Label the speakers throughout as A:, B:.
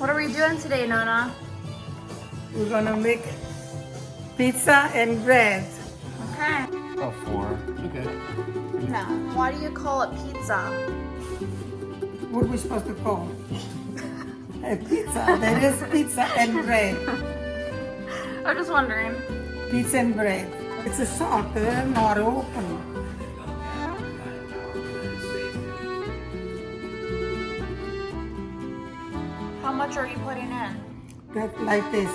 A: What are we doing today, Nona?
B: We're gonna make pizza and bread.
A: Okay.
C: Oh, 4. Okay.
A: Now, why do you call it pizza?
B: What are we supposed to call? A pizza. There is pizza and bread.
A: I'm just wondering.
B: Pizza and bread. It's a short, not open.
A: How much are you putting in?
B: That like this.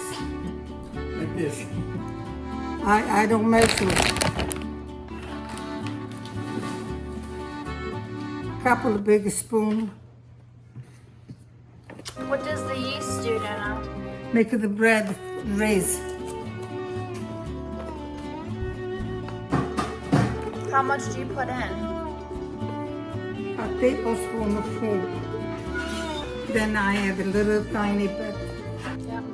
C: Like this.
B: I don't measure. Couple of big spoon.
A: What does the yeast do, Nona?
B: Make the bread raise.
A: How much do you put in?
B: A tablespoon of food. Then I add a little tiny bit.
A: Yep.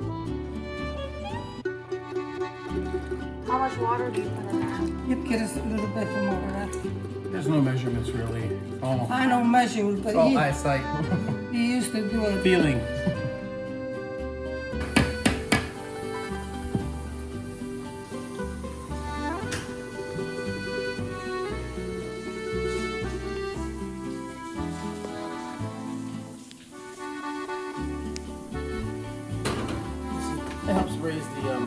A: How much water do you put in there?
B: You get us a little bit more.
C: There's no measurements really. Oh,
B: I don't measure, but
C: it's all eyesight.
B: you used to do it.
C: Feeling. It helps raise the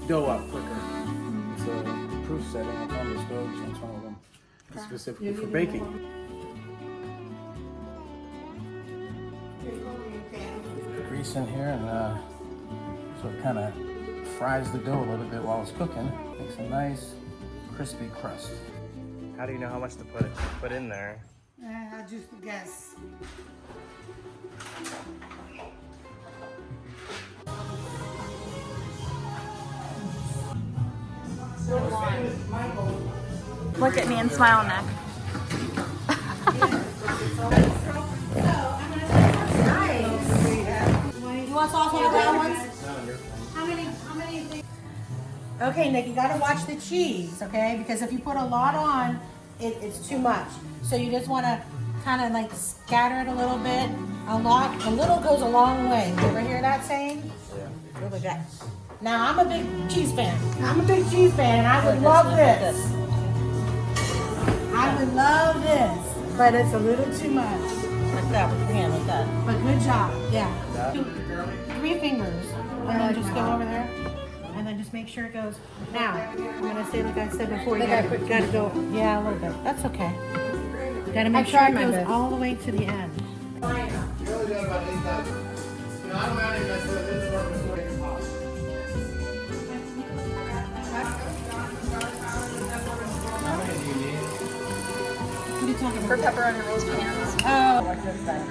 C: dough up quicker. It's a proof setting on the stove, so it's one of them specifically for baking. Grease in here, and so it kind of fries the dough a little bit while it's cooking. Makes a nice crispy crust.
D: How do you know how much to put in there?
B: I just guess.
A: Look at me and smile, Nick.
E: You want sauce on the brown ones? How many? Okay, Nick, you gotta watch the cheese, okay? Because if you put a lot on, it's too much. So you just wanna kind of like scatter it a little bit. A little goes a long way. You ever hear that saying? Yeah. Really good. Now, I'm a big cheese fan. And I would love this. I would love this, but it's a little too much.
F: Like that with your hand, like that.
E: But good job, yeah. 3 fingers, and then just go over there, and then just make sure it goes. Now, I'm gonna say like I said before, you gotta go, yeah, a little bit. That's okay. Gotta make sure it goes all the way to the end. What are you talking
A: For
E: about?
A: pepperoni rolls pans.
E: Oh.
F: Watch this side.